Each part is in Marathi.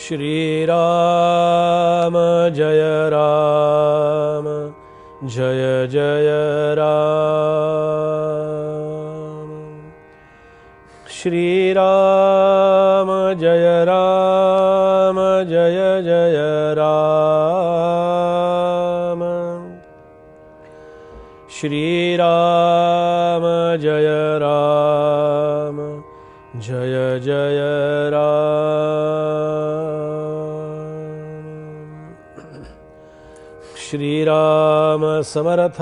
श्रीराम जय राम जय जय राम। श्रीराम जय राम जय जय राम। श्रीराम जय राम जय जय राम। श्रीराम समर्थ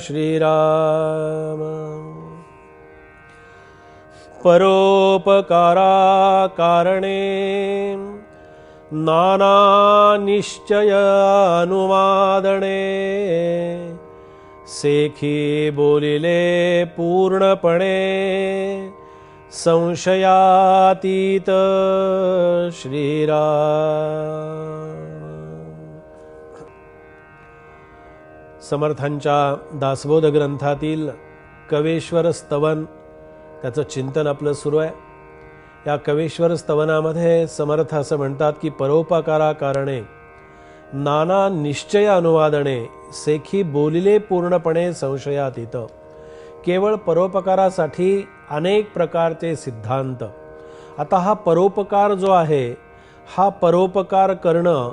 श्रीराम। परोपकारा कारणे नाना निश्चय अनुवादणे सेखी बोलिले पूर्णपणे संशयातीत श्रीराम। समर्थांच्या दासबोध ग्रंथातील कवेश्वर स्तवन त्याचं चिंतन आपलं सुरू आहे। या कवेश्वर स्तवनामध्ये समर्थ असं म्हणतात की परोपकारा कारणे नाना निश्चय अनुवादणे सेखी बोलिले पूर्णपणे संशयातीत। केवळ परोपकारासाठी अनेक प्रकारचे सिद्धांत। आता हा परोपकार जो आहे, हा परोपकार करणं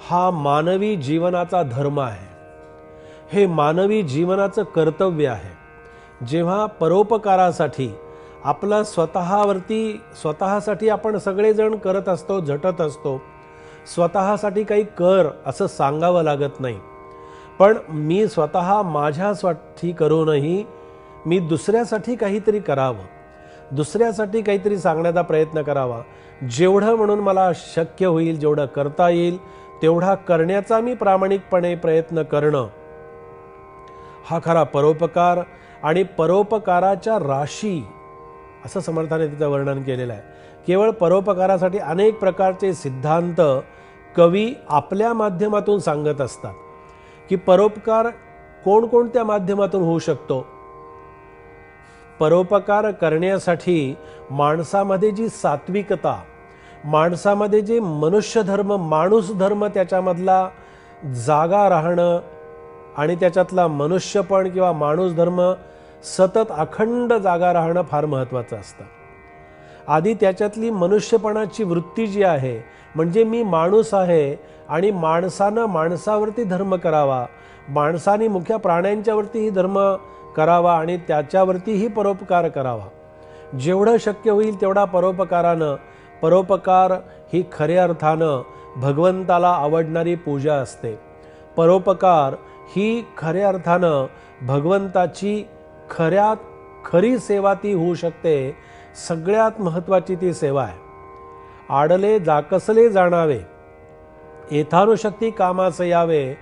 हा मानवी जीवनाचा धर्म आहे, हे मानवी जीवनाचं कर्तव्य आहे। जेव्हा परोपकारासाठी आपला स्वतःसाठी आपण सगळेजण करत असतो, झटत असतो, स्वतःसाठी काही कर असं सांगावं लागत नाही, पण मी स्वतः माझ्यासाठी करूनही मी दुसऱ्यासाठी काहीतरी करावं, दुसऱ्यासाठी काहीतरी सांगण्याचा प्रयत्न करावा। जेवढं म्हणून मला शक्य होईल, जेवढं करता येईल तेवढा करण्याचा मी प्रामाणिकपणे प्रयत्न करणं हा खरा परोपकार। आणि परोपकाराच्या राशी असं समर्थाने तिचं वर्णन केलेलं आहे। केवळ परोपकारासाठी अनेक प्रकारचे सिद्धांत कवी आपल्या माध्यमातून सांगत असतात की परोपकार कोणकोणत्या माध्यमातून होऊ शकतो। परोपकार करण्यासाठी माणसामध्ये जी सात्विकता, माणसामध्ये जे मनुष्य धर्म, माणूस धर्म त्याच्यामधला जागा राहणं आणि त्याच्यातला मनुष्यपण किंवा माणूस धर्म सतत अखंड जागा राहणं फार महत्त्वाचं असतं। आधी त्याच्यातली मनुष्यपणाची वृत्ती जी आहे, म्हणजे मी माणूस आहे आणि माणसानं माणसावरती धर्म करावा, माणसाने मुख्य प्राण्यांच्यावरतीही धर्म करावा आणि त्याच्यावरतीही परोपकार करावा। जेवढं शक्य होईल तेवढा परोपकार ही खऱ्या अर्थानं भगवंताला आवडणारी पूजा असते। परोपकार ही खऱ्या अर्थानं भगवंताची खरी सेवा ती होऊ शकते। सगळ्यात महत्त्वाची ती सेवा आहे। आडले जाकसले जाणावे येथानुशक्ती कामास यावे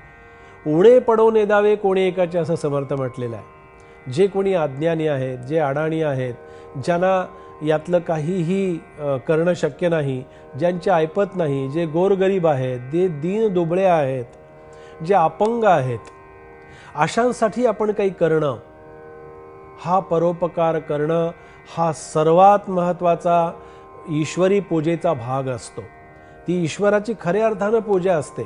उणे पडो नेदावे कोणी एकाचे, असं समर्थ म्हटलेलं आहे। जे कोणी अज्ञानी आहेत, जे अडाणी आहेत, ज्यांना यातलं काहीही करणं शक्य नाही, ज्यांचे ऐपत नाही, जे गोरगरीब आहेत, जे दीन दुबळे आहेत, जे अपंग आहेत, अशांसाठी आपण काही करणं, हा परोपकार करणं हा सर्वात महत्त्वाचा ईश्वरी पूजेचा भाग असतो। ती ईश्वराची खऱ्या अर्थानं पूजा असते,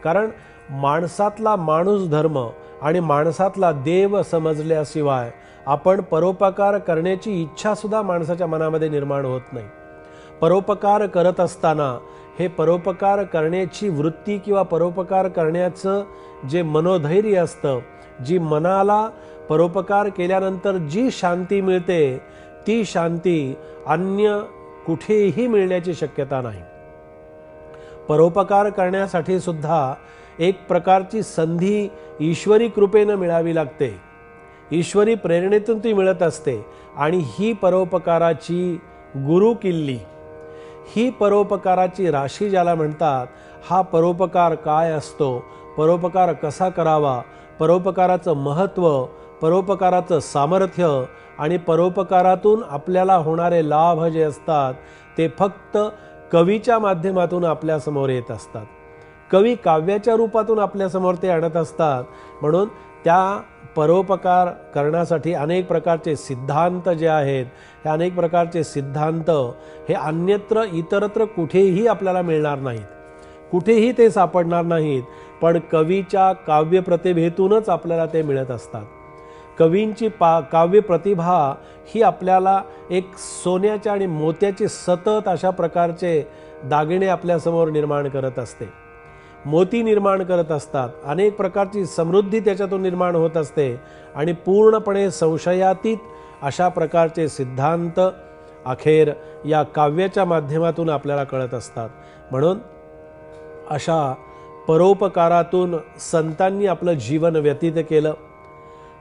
कारण माणसातला माणूस धर्म आणि माणसातला देव समजल्याशिवाय आपण परोपकार करण्याची इच्छा सुद्धा माणसाच्या मनामध्ये निर्माण होत नाही। परोपकार करत असताना हे परोपकार करण्याची वृत्ती किंवा परोपकार करण्याचं जे मनोधैर्य असतं, जी मनाला परोपकार केल्यानंतर जी शांती मिळते, ती शांती अन्य कुठेही मिळण्याची शक्यता नाही। परोपकार करण्यासाठी सुद्धा एक प्रकारची संधी ईश्वरी कृपेने मिळावी लागते, ईश्वरी प्रेरणेतून ती मिळत असते। आणि ही परोपकाराची गुरु किल्ली, ही परोपकाराची राशी ज्याला म्हणतात, हा परोपकार काय असतो, परोपकार कसा करावा, परोपकाराचं महत्त्व, परोपकाराचं सामर्थ्य आणि परोपकारातून आपल्याला होणारे लाभ जे असतात ते फक्त कवीच्या माध्यमातून आपल्यासमोर येत असतात। कवी काव्याच्या रूपातून आपल्यासमोर ते आणत असतात. म्हणून त्या परोपकार करण्यासाठी अनेक प्रकारचे सिद्धांत जे आहेत, हे अनेक प्रकारचे सिद्धांत हे अन्यत्र इतरत्र कुठेही आपल्याला मिळणार नाहीत, कुठेही ते सापडणार नाहीत. पण कवीच्या काव्य प्रतिभेतूनच आपल्याला ते मिळत असतात. कवींची काव्य प्रतिभा ही आपल्याला एक सोन्याच्या आणि मोत्याचे सतत अशा प्रकारचे दागिने आपल्यासमोर निर्माण करत असते, मोती निर्माण करत असतात. अनेक प्रकारची समृद्धी त्याच्यातून निर्माण होत असते आणि पूर्णपणे संशयातीत अशा प्रकारचे सिद्धांत अखेर या काव्याच्या माध्यमातून आपल्याला कळत असतात. म्हणून अशा परोपकारातून संतांनी आपलं जीवन व्यतीत केलं.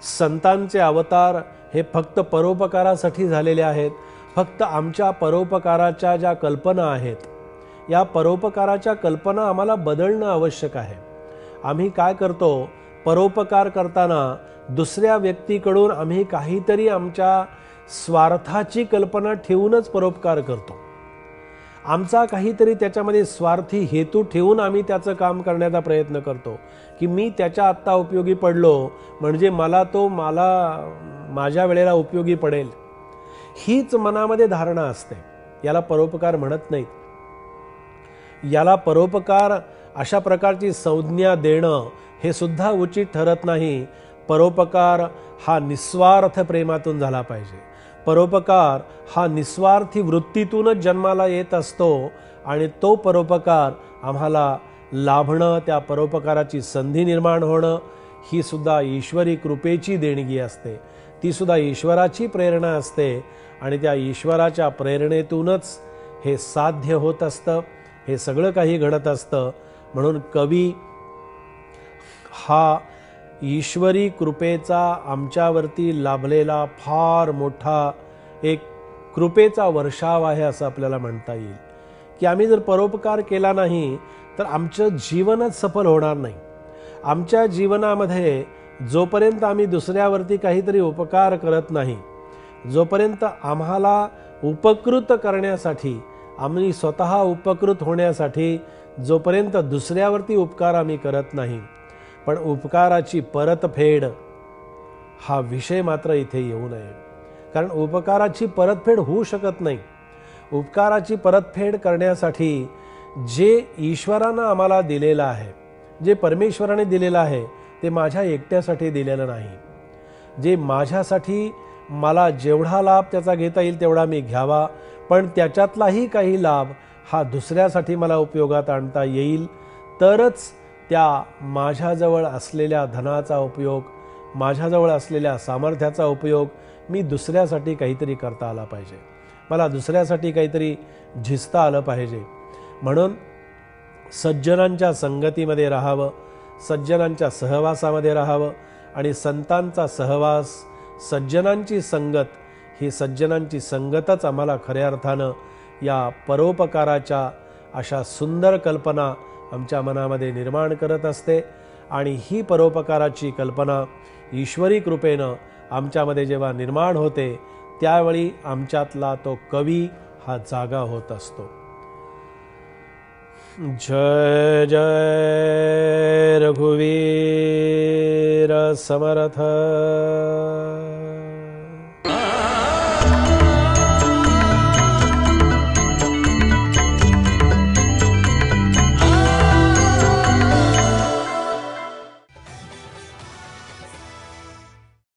संतांचे अवतार हे फक्त परोपकारासाठी झालेले आहेत. फक्त आमच्या परोपकाराच्या ज्या कल्पना आहेत, या परोपकाराच्या कल्पना आम्हाला बदलणं आवश्यक आहे. आम्ही काय करतो, परोपकार करताना दुसऱ्या व्यक्तीकडून आम्ही काहीतरी आमच्या स्वार्थाची कल्पना ठेवूनच परोपकार करतो. आमचा काहीतरी त्याच्यामध्ये स्वार्थी हेतू ठेवून आम्ही त्याचं काम करण्याचा प्रयत्न करतो की मी त्याच्या आत्ता उपयोगी पडलो म्हणजे मला माझ्या वेळेला उपयोगी पडेल. हीच मनामध्ये धारणा असते. याला परोपकार म्हणत नाहीत. याला परोपकार अशा प्रकारची संज्ञा देणं हे सुद्धा उचित ठरत नाही. परोपकार हा निस्वार्थ प्रेमातून झाला पाहिजे. परोपकार हा निस्वार्थी वृत्तीतूनच जन्माला येत असतो आणि तो परोपकार आम्हाला लाभणं, त्या परोपकाराची संधी निर्माण होणं ही सुद्धा ईश्वरी कृपेची देणगी असते. ती सुद्धा ईश्वराची प्रेरणा असते आणि त्या ईश्वराच्या प्रेरणेतूनच हे साध्य होत असतं, हे सगळं काही घडत असतं. म्हणून कवी हा ईश्वरी कृपेचा आमच्यावरती लाभलेला फार मोठा एक कृपेचा वर्षाव आहे असं आपल्याला म्हणता येईल. की आम्ही जर परोपकार केला नाही तर आमचं जीवनच सफल होणार नाही. आमच्या जीवनामध्ये जोपर्यंत आम्ही दुसऱ्यावरती काहीतरी उपकार करत नाही, जोपर्यंत आम्हाला उपकृत करण्यासाठी, आम्ही स्वतः उपकृत होण्यासाठी जोपर्यंत दुसऱ्यावरती उपकार आम्ही करत नाही, पण उपकाराची परतफेड हा विषय मात्र इथे येऊ नये. कारण उपकाराची परतफेड होऊ शकत नाही. उपकाराची परतफेड करण्यासाठी जे ईश्वरानं आम्हाला दिलेलं आहे, जे परमेश्वराने दिलेलं आहे, ते माझ्या एकट्यासाठी दिलेलं नाही. जे माझ्यासाठी मला जेवढा लाभ त्याचा घेता येईल तेवढा मी घ्यावा, पण त्याच्यातलाही काही लाभ हा दुसऱ्यासाठी मला उपयोगात आणता येईल तरच त्या माझ्याजवळ असलेल्या धनाचा उपयोग, माझ्याजवळ असलेल्या सामर्थ्याचा उपयोग मी दुसऱ्यासाठी काहीतरी करता आला पाहिजे. मला दुसऱ्यासाठी काहीतरी झिजता आलं पाहिजे. म्हणून सज्जनांच्या संगतीमध्ये राहावं, सज्जनांच्या सहवासामध्ये राहावं आणि संतांचा सहवास, सज्जनांची संगत, ही सज्जनांची संगतच आम्हाला खऱ्या अर्थानं या परोपकाराच्या अशा सुंदर कल्पना आमच्या मनामध्ये निर्माण करत असते. आणि ही परोपकाराची कल्पना ईश्वरी कृपेनं आमच्यामध्ये जेव्हा निर्माण होते त्यावेळी आमच्यातला तो कवी हा जागा होत असतो. जय जय रघुवीर समर्थ.